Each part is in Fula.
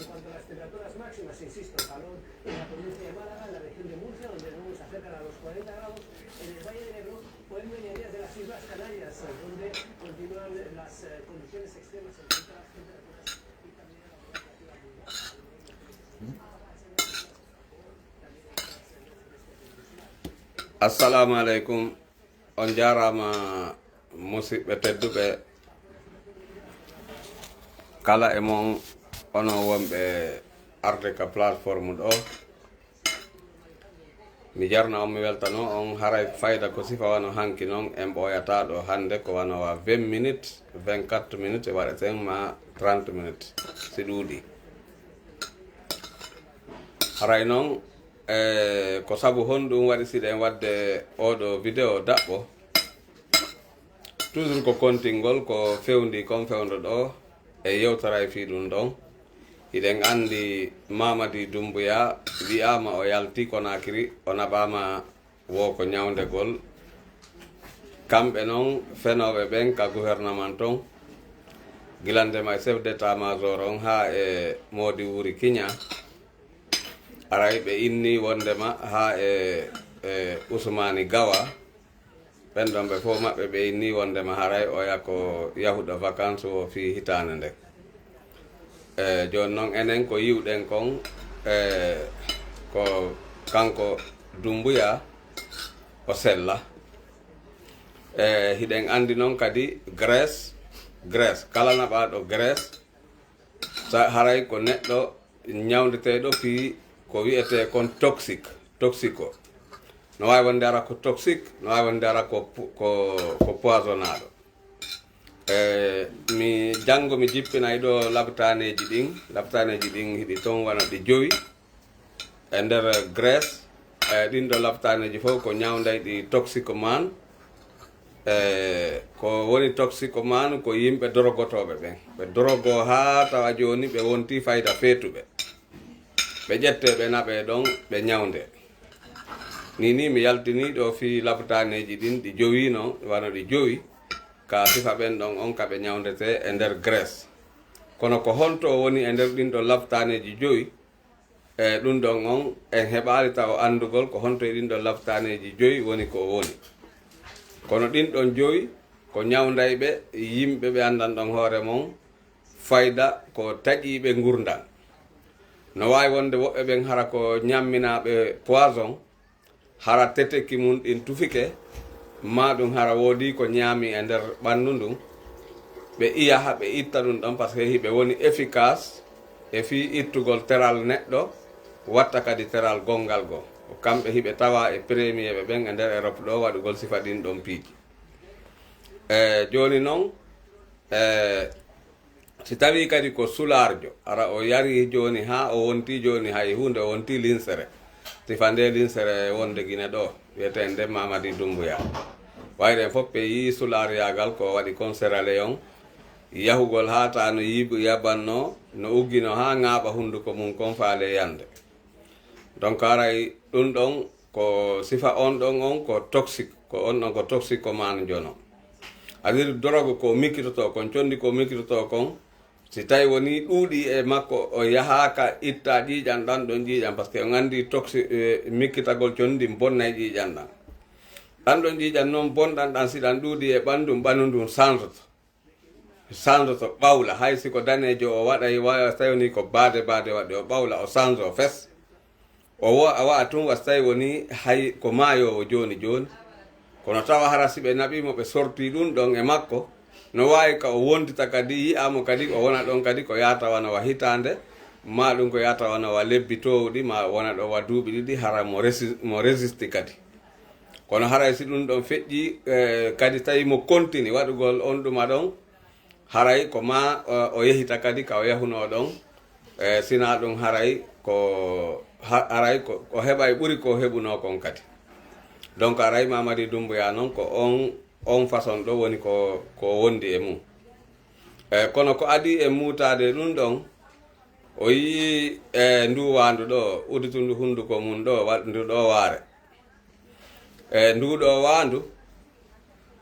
En cuanto a las temperaturas máximas, insisto, calor en la provincia de Málaga, en la región de Murcia, donde no se acercan a los 40 grados, en el Valle de Ebro o en medianías de las Islas Canarias, donde continúan las condiciones extremas en cuanto a las temperaturas y también a la temperatura mundial. Assalamu alaikum. On jarama musidɓe tedduɓe kala e mon ono wonɓe arde ka plateforme ɗo mi jarna on mi weltano on haray fayda ko sifa wano hanki noon en ɓoyata ɗo hande ko wanowa 20 minutes 24 minutes e waɗeten ma 30 minutes si ɗuuɗi haray noon ko sabu honɗum waɗi siɗen wadde oɗo vidéo daɓɓo toujours ko kontingol ko fewndi kon fewndo ɗo e yewtara e fiɗum ɗon hiɗen andi Mamady Doumbouya wiyama o yalti Conakry o naɓama wo ko ñawdegol kamɓe noon fenoɓe ɓen ka gouvernement ton guilandema e chef d'état major on ha e Mody Wuri Kigna aray ɓe inni wondema ha e Ousmani Gawa ɓen ɗon ɓe fof maɓɓe ɓe inni wondema haray oya ko yahuɗo vacance o fi hitande nde joni noon enen ko yiwɗen kon ko kanko Doumbouya o sella hiɗen andi noon kadi Grèce kala naɓaɗo Grèce haray ko neɗɗo ñawdeteɗo fi ko wiyete kon toxico no wawi wonde ara ko toxique no wawi wonde ara ko poisonnaɗo mi janggo mi jippinay ɗo labtaneji ɗin hiɗi toon wona ɗi 5 e nder Grèce ɗin ɗo labtaneji fof ko ñawday ɗi toxicomane ko woni toxicomane ko yimɓe dorogotoɓe ɓen ɓe dorogo ha tawa joni ɓe wonti fayda feetuɓe ɓe ƴetteɓe naɓe ɗon ɓe ñawde ni mi yaltini ɗo fi labtaneji ɗin ɗi jowino wano ɗi jowi ka sifa ɓen ɗon on kaɓe ñawdete e nder Grèce kono ko honto woni e nder ɗin ɗo labtaneji joyi e ɗum ɗon on en heɓali taw andugol ko honto e ɗin ɗo labtaneji joyi woni ko woni kono ɗin ɗon joyi ko ñawdayɓe yimɓe ɓe andan ɗon hoore mon fayda ko taƴiɓe gurdan no wawi wonde woɓɓe ɓen hara ko ñamminaɓe poison hara teteki mum ɗin tufike ma ɗum hara woodi ko ñaami e nder ɓanndu ndun ɓe iya ha ɓe itta ɗum ɗon par ce que hiɓe woni efficace e fi ittugol teral neɗɗo watta kadi teral gongal go ko kamɓe hiɓe tawa e premier ɓe ɓen e nder Europe ɗo waɗugol sifa ɗin ɗon piiji joni noon si tawi kadi ko sularjo ara o yari joni ha o wonti joni hay hunde o wonti linsere sifa nde linsere wonde guine ɗo wiyete nde Mamady Doumbouya wayren fof ɓe yi sular yagal ko waɗi kon Sierra Leone yahugol ha ta no yiibu yabanno no uggino ha ŋaaɓa hunduko mum kon faale yande donc aray ɗum ɗon ko sifa on ɗon on ko toxique ko on ɗon ko toxicomane jono adir drogue ko mikkitoto kon condi ko mikkitoto kon si tawi woni ɗuuɗi e makko o yahaka itta ƴiiƴan ɗan ɗon ƴiiƴan par ce que o gandi mikkitagol condi bonnay ƴiiƴan ɗan ɗon ƴiiƴan noon bonɗan ɗan siɗan ɗuuɗi e ɓanndu ndun sandoto ɓawla hay siko danejo o waɗay tawni ko baade waɗi o ɓawla o change o fes o a waɗa tun was tawi woni hay ko maayowo joni kono tawa hara siɓe naɓimo ɓe sorti ɗum ɗon e makko no wawi ka o wondita kadi yiyamo kadi o wona ɗon kadi ko yata wana wa hitande ma ɗum ko yata wana wa lebbi towɗi ma wona ɗo wa duuɓi ɗiɗi hara mo résisti kadi kono haray si ɗum ɗon feƴƴi kadi tawi mo continue waɗugol on ɗuma ɗon haray ko ma o yehita kadi ka o yahuno ɗon sina ɗum haray ko heɓay ɓuri ko heɓuno kon kadi donc aray Mamady Doumbouya noon ko on façon ɗo woni ko wondi e mum kono ko adi e mutade ɗum ɗon o yi ndu wandu ɗo uditundu hunduko mum ɗo ndu ɗo waare nduɗo wandu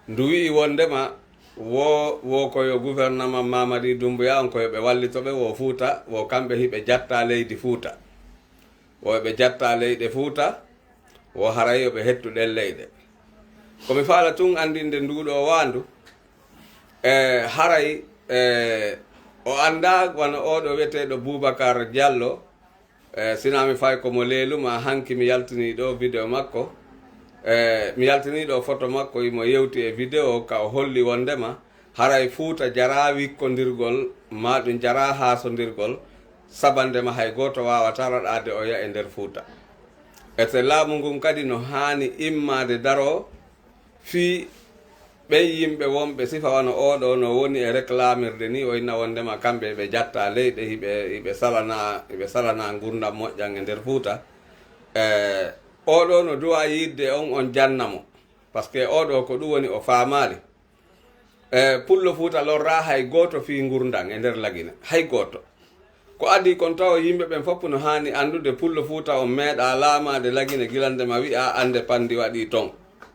ndu wi wondema wo koyo gouvernement Mamadi Doumbouya on koyo ɓe wallitoɓe wo Fouta wo kamɓe hiɓe jatta leydi Fouta wo ɓe jatta leyɗe Fouta wo haray yoɓe hettuɗen leyɗe komi faala tun andinde nduɗo wandu haray o anda wona oɗo wiyeteɗo Boubacar Diallo sinami fay komo leelu ma hanki mi yaltini ɗo vidéo makko mi yaltini ɗo photo makko imo yewti e vidéo ka o holli wondema haray Fouta jara wikkodirgol ma ɗum jara hasodirgol sabandema hay goto wawata raɗade o ya e nder Fouta ete laamu ngun kadi no hani immade daro fi ɓen yimɓe wonɓe sifa wano oɗo no woni e réclamirde ni o inna wondema kamɓe ɓe jatta leyɗe hiɓe salana gurdam moƴƴan e nder Fouta oɗo no duwa yidde on jannamo par ce que oɗo ko ɗum woni o famali pullo Fouta lorra hay goto fi gurdam e nder lagine hay goto ko adi kon taw yimɓe ɓen fof no hani andude pullo Fouta on meeɗa laamade lagine gilandema wi'a ande pandi waɗi ton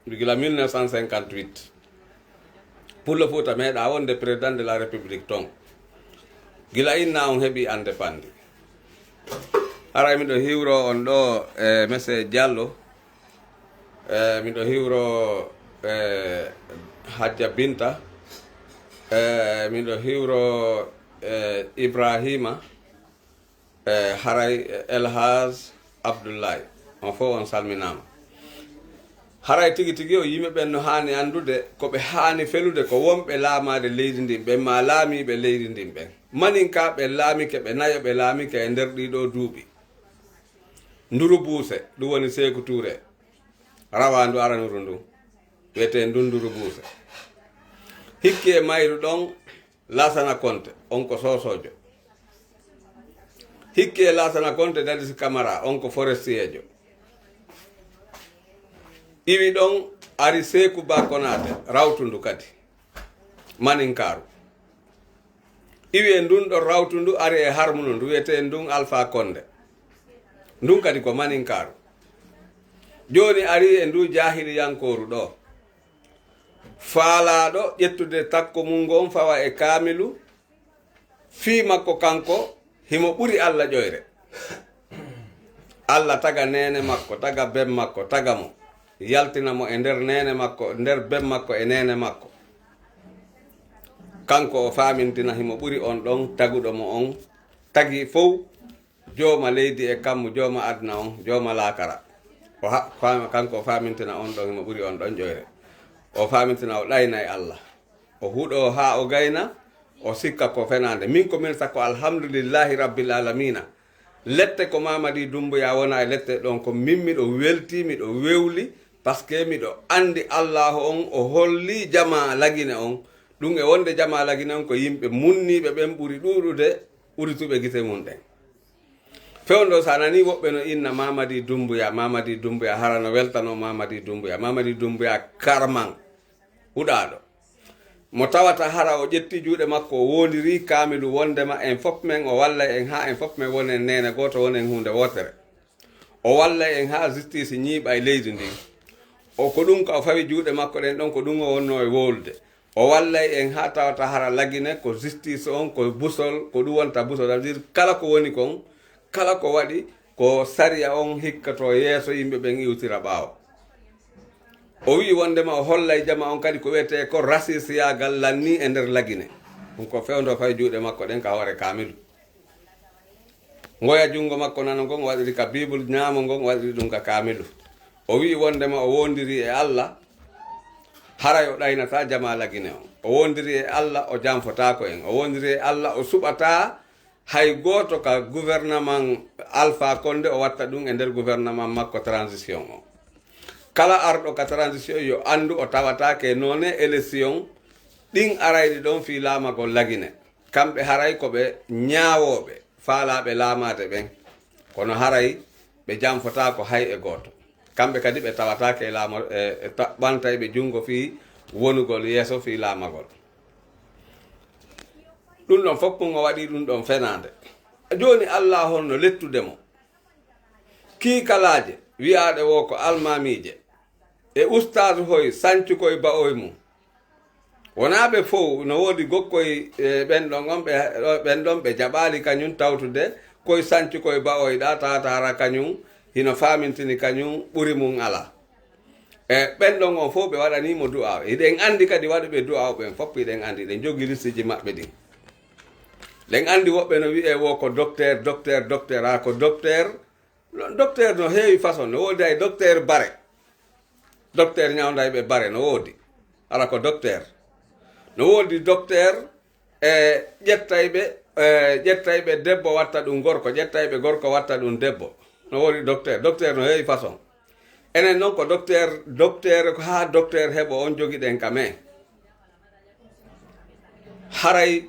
gila 1958 pullo Fouta meeɗa wonde président de la république ton gila inna on heeɓi ande pandi haray miɗo hiwro on ɗo monsieur Diallo miɗo hiwro Hadja Binta miɗo hiwro Ibrahima haray Elhaj Abdoulaye on fof on salminama haray tigi tigi o yimɓe ɓen no hani andude koɓe hani felude ko wonɓe laamade leydi ndin ɓen ma laamiɓe leydi ndin ɓen maninka ɓe laamike ɓe nayo ɓe laamike e nder ɗiɗo duuɓi nduru buuse ɗum woni Sékou Touré rawandu aranuru ndu wiyete ndun nduru buuse hikki e mayru ɗon Lassana Conté on ko sosojo hikki e Lassana Conté Dadis Camara on ko forestier iwi ɗon ari Sékou Ba Konaté rawtundu kadi maninkaru iwi e ndun ɗon rawtundu ari e harmuno ndu wiyete ndun Alpha Condé ndun kadi ko maninkaru joni ari e ndu jahiliyankoru ɗo faalaɗo ƴettude takko mum ngon fawa e kaamilu fi makko kanko himo ɓuri Allah ƴoyre Allah taga nene makko taga bem makko taga mo yaltina mo e nder nene makko nder bem makko e nene makko kanko o famintina himo ɓuri on ɗon taguɗo mo on tagi fof jooma leydi e kammu jooma adna on jooma laakara o kanko o famintina on ɗon himo ɓuri on ɗon ƴoyre o famintina o ɗayna e Allah o huuɗo ha o gayna o sikka ko fenande min ko min sakko alhamdulillahi rabbil alamina lette ko Mamadi Doumbouya wona e lette ɗon ko min miɗo welti miɗo wewli par ce que miɗo andi Allahu on o holli jama lagine on ɗum e wonde jama lagine on ko yimɓe munniɓe ɓen ɓuri ɗuɗude ɓurituɓe gite mum ɗen fewndo sa nani woɓɓe no inna Mamadi Doumbouya hara no weltano Mamadi Doumbouya karman huɗaɗo mo tawata hara o ƴetti juuɗe makko o wondiri kaamilu wondema en fof men o walla en ha en fof men wonen nene goto wonen hunde wotere o walla en ha justice ñiiɓa e leydi ndin o ko ɗum ka o fawi juuɗe makko ɗen ɗon ko ɗum o wonno e wolde o walla en ha tawata hara lagine ko justice on ko busol ko ɗum wonta busol c'est-à-dire kala ko woni kon kala ko waɗi ko sariya on hikkato yeeso yimɓe ɓen iwtira ɓaawo o wi wondema o hollay jama on kadi ko wiyete ko rasisiyagal lanni e nder lagine ɗum ko fewndo fay juuɗe makko ɗen ka hoore kaamilu ngoya jungo makko nano ngon waɗiri ka bible ñaamo ngon waɗiri ɗum ka kaamilu o wi wondema o wondiri e Allah haray o ɗaynata jama lagine on o wondiri e Allah o janfotako en o wondiri e Allah o suɓata hay goto ka gouvernement Alpha Condé o watta ɗum e nder gouvernement makko transition o kala arɗo ka transition yo andu o tawatake none élection ɗin arayɗi ɗon fi laamagol lagine kamɓe haray koɓe ñaawoɓe faalaɓe laamade ɓen kono haray ɓe janfotako hay e goto kamɓe kadi ɓe tawatake e laamo ɓantayɓe jungo fi wonugol yeeso fi laamagol ɗum ɗon fof mum o waɗi ɗum ɗon fenade joni Allah honno lettudemo kiikalaje wiyaɗe wo ko almamije e ustadu hoy sancu koye ba oye mum wona ɓe fof no woodi gokkoye ɓen ɗon on ɓen ɗon ɓe jaɓali kañum tawtude koye sanci koye bawoyɗa tawata hara kañum hino famintini kañum ɓuri mum ala ɓen ɗon on fof ɓe waɗanimo du'a hiɗen andi kadi waɗuɓe du'a ɓen fof hiɗen andi ɗen jogui listiji maɓɓe ɗin ɗen andi woɓɓe no wiye wo ko docteur ha ko docteur no heewi façon no woodi ay docteur bare docteur ñawdayɓe bare no woodi ala ko docteur no woodi docteur ƴettayɓe debbo watta ɗum gorko ƴettayɓe gorko watta ɗum debbo no woodi docteur no heewi façon enen noon ko docteur ko ha docteur heɓo on jogiɗen ka men haray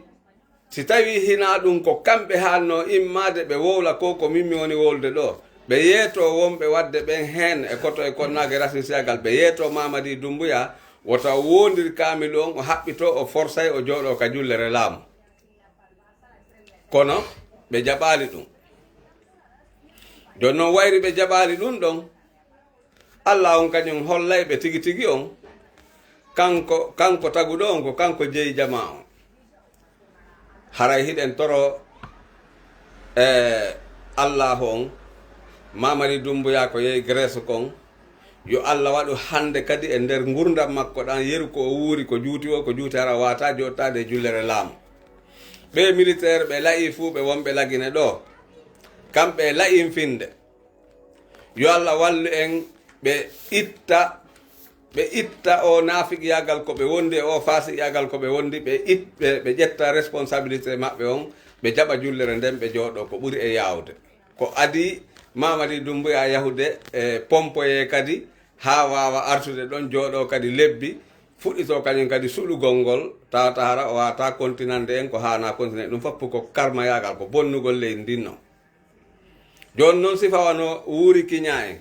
si tawi hina ɗum ko kamɓe hanno immade ɓe wowla ko min mi woni wolde ɗo ɓe yeeto wonɓe wadde ɓen hen e koto e konnage rasisiagal ɓe yeeto Mamady Doumbouya wota wondir kamil on o haɓɓito o forsay o jooɗo ka jullere laamu kono ɓe jaɓali ɗum joni noon wayri ɓe jaɓali ɗum ɗon Allah on kañum hollayɓe tigi tigi on kanko taguɗo on ko kanko jeeyi jama on haray hiɗen toro Allah on Mamady Doumbouya ko yehi Grèce kon yo Allah waɗu hande kadi e nder gurdam makko ɗan yeru ko o wuuri ko juuti o ko juuti hara wata jottade jullere laamu ɓe militaire ɓe laayi fuu ɓe wonɓe lagine ɗo kamɓe laayin finde yo Allah wallu en ɓe itta o nafiqiyagal ko ɓe wondi o fasiqiyagal ko ɓe wondi ɓe ƴetta responsabilité maɓɓe on ɓe jaɓa jullere nden ɓe jooɗo ko ɓuri e yawde ko adi Mamady Doumbouya yahude e pompoye kadi ha wawa artude ɗon jooɗo kadi lebbi fuɗɗito kañum kadi suɗugol ngol tawata hara o wata continande en ko hana continue ɗum fof ko karmayagal ko bonnugol leydi ndinno joni noon sifa wano wuuri kiña en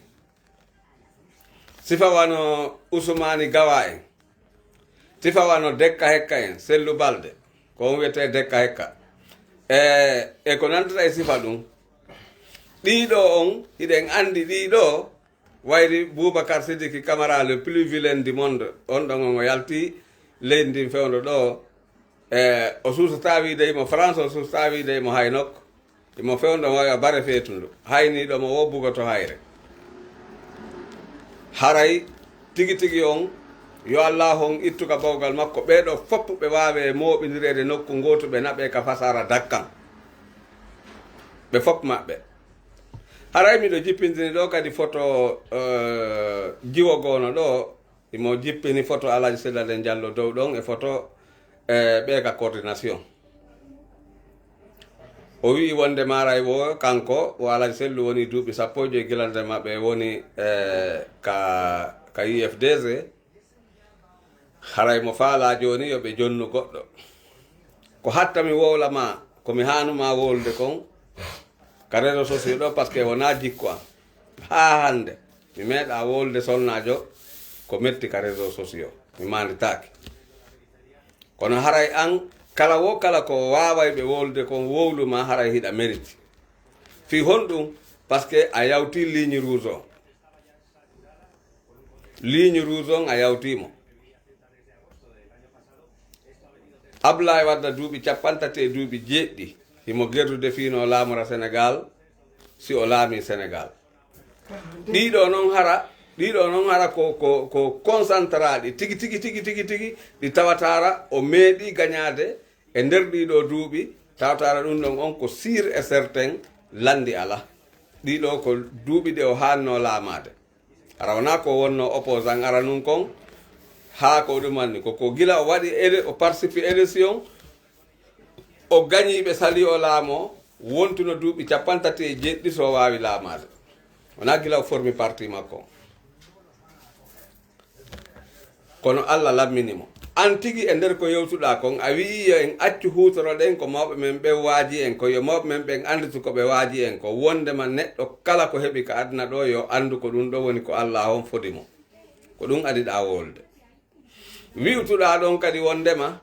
sifa wano Ousmani Gawa en sifa wano Dekka Hekka en Sellu Balde ko on wiyete Dekka Hekka e ko nantata e sifa ɗum ɗiɗo on hiɗen andi ɗiɗo wayri Boubacar Sidiki Camara le plus vilain du monde on ɗon on o yalti leydi ndin fewndo ɗo o susata wideymo France o susata wideymo hay nokko imo fewndo wawi bare feetundu hayniɗo mo wobbugo to hayre haray tigi tigi on yo Allah on ittuka bawgal makko ɓeɗo fopp ɓe wawe moɓidirede nokku gotu ɓe naɓe ka fasara dakkan ɓe fopp maɓɓe haray miɗo jippindini ɗo kadi photo jiwo gono ɗo imo jippini photo Alaji Sellade Diallo dow ɗon e photo ɓe ka coordination o wi wonde maray wo kanko o Alaji Sellu woni duuɓi 15 gilande maɓɓe woni ka IFDG haray mo faala joni yoɓe jonnu goɗɗo ko hattami wowla ma komi hanuma wolde kon ka réseau sociaux ɗo par ce que wona jikko am ha hande mi meeɗa wolde sonnajo ko metti ka réseau sociaux mi manditaki kono haray an kala wo kala ko waway ɓe wolde kon wowluma haray hiɗa mérite fi honɗum par ce que a yawti ligne rouge on a yawtimo Abdoulaye Wade duuɓi 30 duuɓi jeeɗɗi himo gerdude fino laamora Sénégal si o laami Sénégal ɗiɗo noon hara ko concentraɗi tigi ɗi tawatara o meeɗi gañade e nder ɗiɗo duuɓi tawatara ɗum ɗon on ko sûr et certain landi ala ɗiɗo ko duuɓi ɗe o hanno laamade ara wona ko wonno opposant ara nun kon ha ko ɗumanni koko gila o waɗi o participe élection o gañiɓe sali o laamo wontuno duuɓi 37 so wawi laamade wona gila o formi parti makko kono Allah lamminimo an tigi e nder ko yewtuɗa kon a wii yo en accu hutoroɗen ko mawɓe men ɓe waaji en ko yo mawɓe men ɓen anditu ko ɓe waaji en ko wondema neɗɗo kala ko heɓi ka aduna ɗo yo andu ko ɗum ɗo woni ko Allah on fodimo ko ɗum adiɗa wolde wiwtuɗa ɗon kadi wondema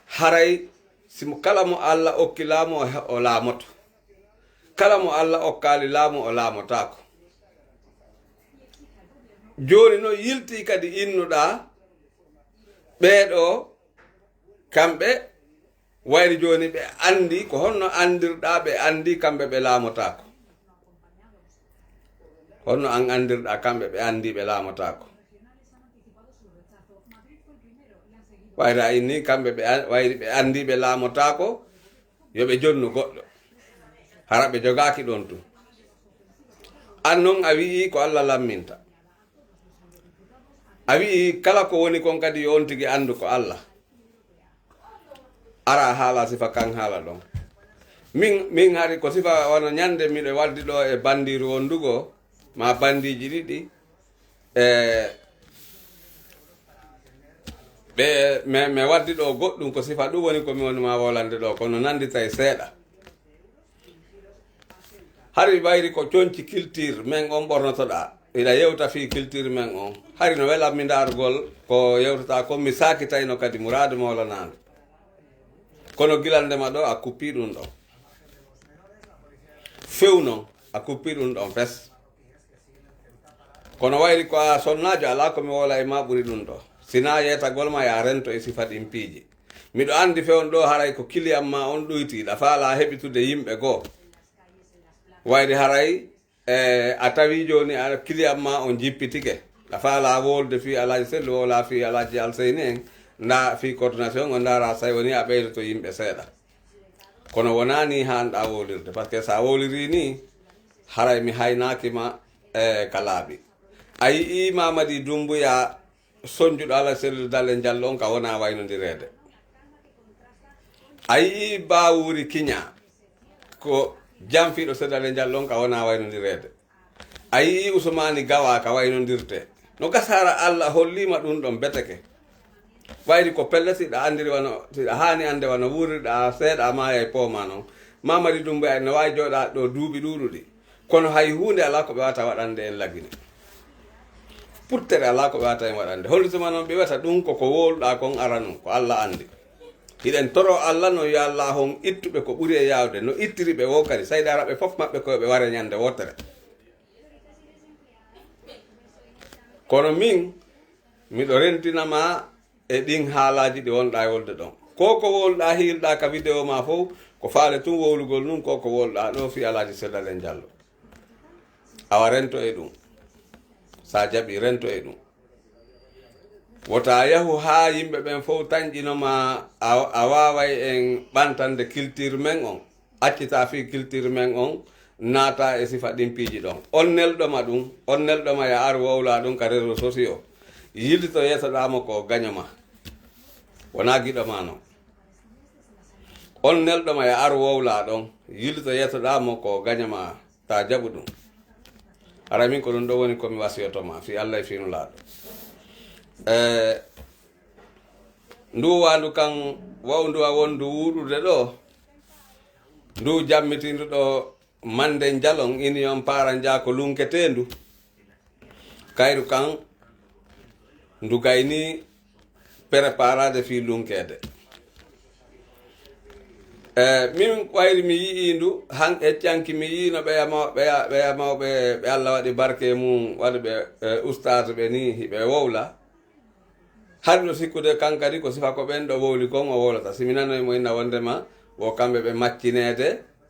haray simo kala mo Allah okki laamu o laamoto kala mo Allah okkali laamu o laamotako joni no yilti kadi innuɗa ɓeɗo kamɓe wayri joni ɓe andi ko honno andirɗa ɓe andi kamɓe ɓe laamotako honno an andirɗa kamɓe ɓe andi ɓe laamotako wayri a inni kamɓe wayri ɓe andi ɓe laamotako yoɓe jonnu goɗɗo hara ɓe jogaki ɗon tun an noon a wii ko Allah lamminta a wii kala ko woni kon kadi yo on tigi andu ko Allah ara haala sifa kan haala ɗon min hari ko sifa wona ñande miɗo waddi ɗo e bandiru wondugo ma bandiji ɗiɗi ɓe me waddi ɗo goɗɗum ko sifa ɗum woni komi woni ma wolande ɗo kono nandita e seeɗa hari wayri ko coñci culture men on ɓornotoɗa ina yewta fi culture men on hari no welanmi dargol ko yewtata ko mi sakitayno kadi mourade mawlanade kono gilandema ɗo a kuppi ɗum ɗon few noon a kuppi ɗum ɗon fes kono wayri ko a sonnajo ala komi wola e ma ɓuuri ɗum ɗo sina yetagol ma ya rento e sifa ɗin piiji miɗo andi fewn ɗo haray ko kiliyam ma on ɗoytiɗa faala heɓitude yimɓe goo wayri haray a tawi joni a kiliyam ma on jippitike a faala wolde fi alaji sellu wola fi alaji alseyni en nda fi coordination o ndara say woni a ɓeydoto yimɓe seeɗa kono wonani hanɗa wolirde par ce que sa woliri ni haray mi haynakima ka laaɓi a yii Mamady Doumbouya soñjuɗo ala sellude dalle Diallo on ka wona waynodirede a yii Bawuri Kiña ko jamfiɗo seddale Diallo on ka wona waynodirede a yii Ousmani Gawa ka waynodirte no gasara Allah hollima ɗum ɗon beteke wayri ko pelle siɗa andiri wano siɗa hani ande wano wuuriɗa seeɗa maya e pooma noon Mamady Doumbouya ne wawi jooɗa ɗo duuɓi ɗuɗuɗi kono hay hunde ala ko ɓe wata waɗande en lagine puttere ala ko ɓe wata en waɗande hollituma noon ɓe wiyata ɗum koko woluɗa kon ara num ko Allah andi hiɗen toro Allah no yo Allah hon ittuɓe ko ɓuuri e yawde no ittiri ɓe wo kadi sayɗi araɓe fof maɓɓe koyeɓe ware ñande wotere kono min miɗo rentinama e ɗin haalaji ɗi wonɗa e wolde ɗon ko woluɗa hiilɗa ka vidéo ma fof ko faale tun wowlugol num ko woluɗa ɗo fi alaji seddalen Diallo awa rento e ɗum sa jaɓi rento e ɗum wota yahu ha yimɓe ɓen fof tañƴinoma a waway en ɓantande culture men on accita fi culture men on naata e sifa ɗin piiji ɗon on nelɗoma ya ar wowla ɗum ka réseau sociaux yillito yeesoɗamo ko gañoma wona giɗoma noon on nelɗoma ya ar wowla ɗon yillito yeesoɗamo ko gañoma ta jaɓu ɗum ara min ko ɗum ɗo woni komi wasiyotoma fi Allah e finulaɗo ndu wandu kan wawnduwa wondu wuuɗude ɗo ndu jammitindu ɗo mande jalon union para jako lunketendu kayru kan ndu gayni préparade fi lunkede min wayri mi yii ndu han eccanki mi yii no ɓeyamawɓe ɓe Allah waɗi barke mum waɗuɓe ustade ɓe ni hiɓe wowla har ɗo sikkude kankadi ko sifa ko ɓen ɗo wowli kon o wowlata simi nanoymo inna wondema wo kamɓe ɓe maccinede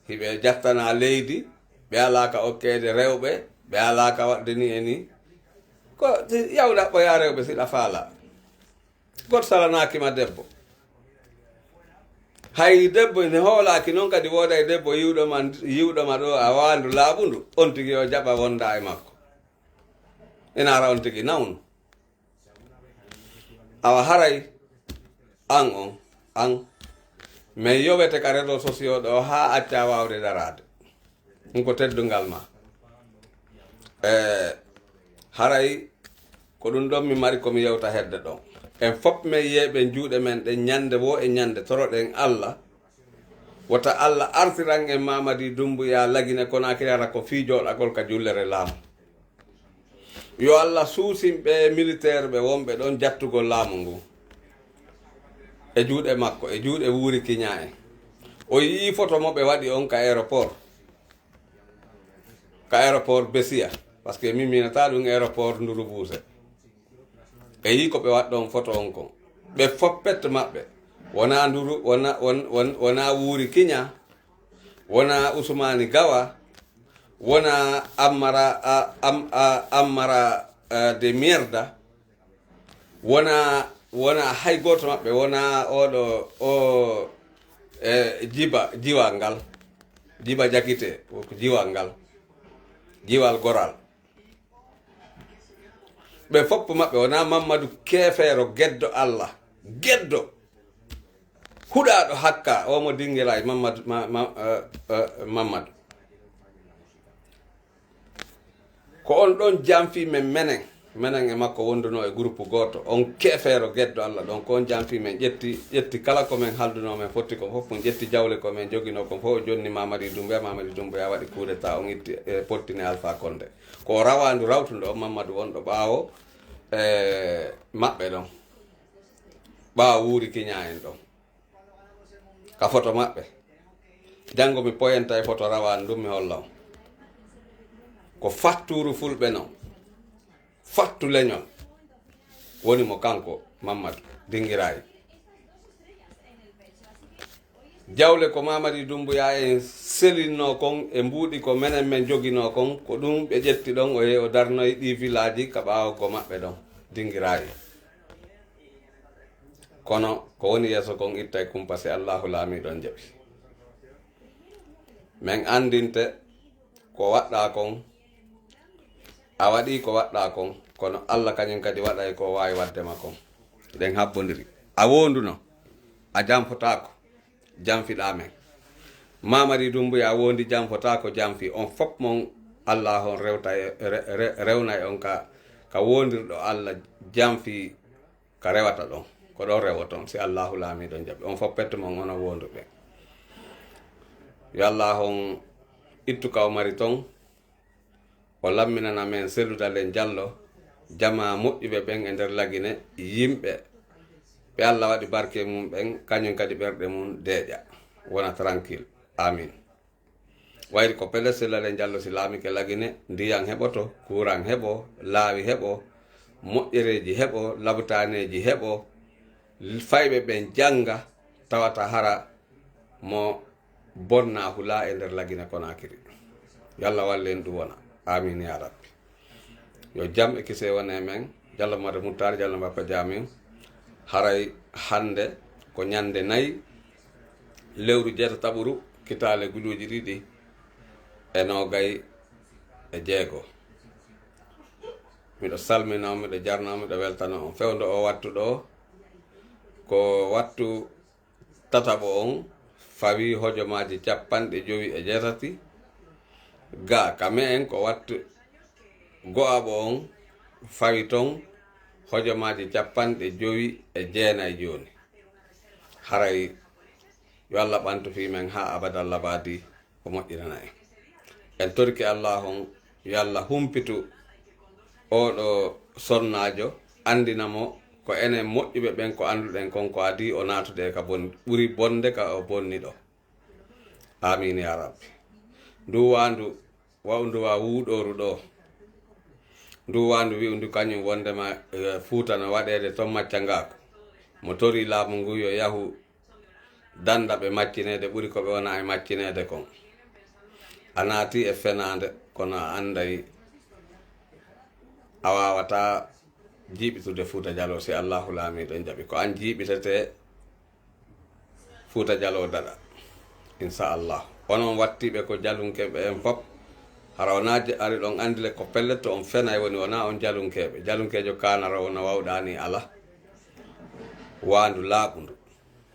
hiɓe jattana leydi ɓe alaka okkede rewɓe ɓe alaka waɗde ni e ni ko yawɗa ɓoya rewɓe siɗa faala goto salanakima debbo hay debbo ne hoolaki noon kadi wooda e debbo yiwɗoma ɗo a wandu laaɓundu on tigi o jaɓa wonda e makko ina ara on tigi nawnu awa haray an mais yowete ka réseau sociaux ɗo ha acca wawde darade ɗum ko teddungal ma haray ko ɗum ɗon mi mari komi yewta hedde ɗon en fop men yeeɓe juuɗe men ɗen ñande wo e ñande toroɗen Allah wota Allah artiran en Mamady Doumbouya lagine Conakry ara ko fiijoɗagol ka jullere laamu yo Allah suusinɓe militaire ɓe wonɓe ɗon jattugol laamu ngu e juuɗe makko e juuɗe Wuuri Kiña en o yii photo mo ɓe waɗi on ka aéroport Bessia par ce que min minata ɗum aéroport Nduru Buuse e yii ko ɓe waɗɗon photo on kon ɓe fof pette maɓɓe wona nduru wona wuuri kiña, wona Ousmani Gawa, wona Ammara de Mierda, wona hay goto maɓɓe, wona oɗo jiwal ngal, Jiba Jakite ko jiwal ngal, jiwal goral. ɓe fopp maɓɓe wona Mamadou Kefeero geddo Allah, geddo huɗaɗo hakka omo dinguiraji Mamadou ko on ɗon jamfi men menen e makko wonduno e groupe goto, on Kefeero geddo Allah ɗon ko on jamfi men ƴetti kala ko men halduno men fotti ko fof on ƴetti jawle ko men jogino ko fof o jonni Mamadi Doumbouya waɗi coup d'état on itti e pottine Alpha Condé ko rawandu rawtundo o Mamadou wonɗo ɓaawo maɓɓe ɗon ɓaawo wuuri kiña en ɗon ka photo maɓɓe. Janngo mi poyenta e photo rawandu ɗum mi holla on ko fatturu fulɓe non, fattu leñol woni mo kanko Mamadou dinguirayi. Jawle ko Mamadi Doumbouya en selinno kon e mbuuɗi ko menen men jogino kon ko ɗum ɓe ƴetti ɗon o darnoyi ɗi village ka ɓaawo ko maɓɓe ɗon dinguirayi. Kono ko woni yeeso kon itta e kumpa si Allahu laamiɗon jaɓi. Men andinte ko waɗɗa kon a waɗi ko waɗɗa kon, kono Allah kañum kadi waɗay ko wawi waddema kon. Ɗen habbodiri a wonduno a jamfotako jamfiɗa men. Mamadi Doumbouya wondi jamfotako jamfi on fop mon Allah on rewna e on ka wondirɗo Allah jamfi ka rewata ɗon ko ɗon rewoton si Allahu laamiɗon jaɓi on fop petto mon ono wonduɓe. Yo Allah on ittu ka o mari ton o lamminana men selludalen Diallo jama moƴƴuɓe ɓen e nder lagine yimɓe ɓe Allah waɗi barke mum ɓen kañum kadi ɓerɗe mum deeƴa wona tranquille amin. Wayri ko pelle sellalen Diallo si laamike lagine ndiyam heɓoto, courant heɓo, laawi heɓo, moƴƴereji heɓo, labutaneji heɓo, fayɓe ɓen janga tawata hara mo bonna hula e nder lagine Konakiri. Yalla wallen ɗum wona amin ya rabbi. Yo jam e kise wone men Diallo Mare Moutar Diallo Bappa Diamin haray hande ko ñande 4 lewru jeetataɓuru kitale guluji ɗiɗi e 26. Miɗo salmina miɗo jarno miɗo weltano on fewndo o wattu ɗo ko wattu tataɓo on fawi hojomaji 57 ga kame en ko wattu go'aɓo on fawi ton hojomaji 59 joni. Haray yo Allah ɓantu fi men ha abadal labadi ko moƴƴirana en torki Allah on yo Allah humpitu oɗo sonnajo andinamo ko enen moƴƴuɓe ɓen ko anduɗen kon ko adi o natude ka ɓuri bonde ka o bonni ɗo amin ya rabbi. Ndu wandu wawnduwa wuuɗoru ɗo ndu wandu wi'undu kañum wondema Fuuta no waɗede ton maccangako mo tori laamu ngu yo yahu danda ɓe maccinede ɓuri ko ɓe wona e maccinede kon a naati e fenade kono a anday a wawata jiiɓitude Fuuta Jallow si Allahu laamiɗon jaɓi ko an jiiɓitete Fuuta Jallow daɗa inchallah. Onon wattiɓe ko jalunkeɓe en fop hara wonaje ari ɗon andile ko pelletto on fenay woni wona on jalunkeɓe. Jalunkejo kanara wona wawɗani ala wandu laaɓundu.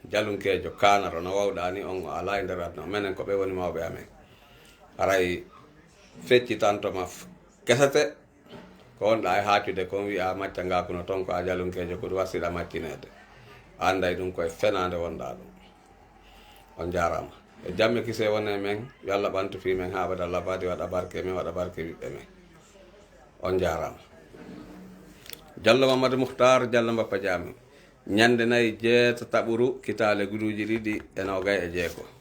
Jalunkejo kanara no wawɗani on ala e nder aduna menen ko ɓe woni mawɓe amen. Haray feccitantoma kesete ko wonɗa e haccude kon wi'a macca ngakuno ton ko a jalunkejo ko ɗum wasiɗa maccinede anday ɗum koye fenade wonɗa ɗum. On jarama e jamme kise wone men yo Allah ɓantu fi men ha abada labadi waɗa barke men waɗa barke ɓiɓɓe men. On jarama. Diallo Mamadou Mouhtar Diallo Bappa Diamin ñande 4 jeetataɓuru kitale guluji ɗiɗi e 26.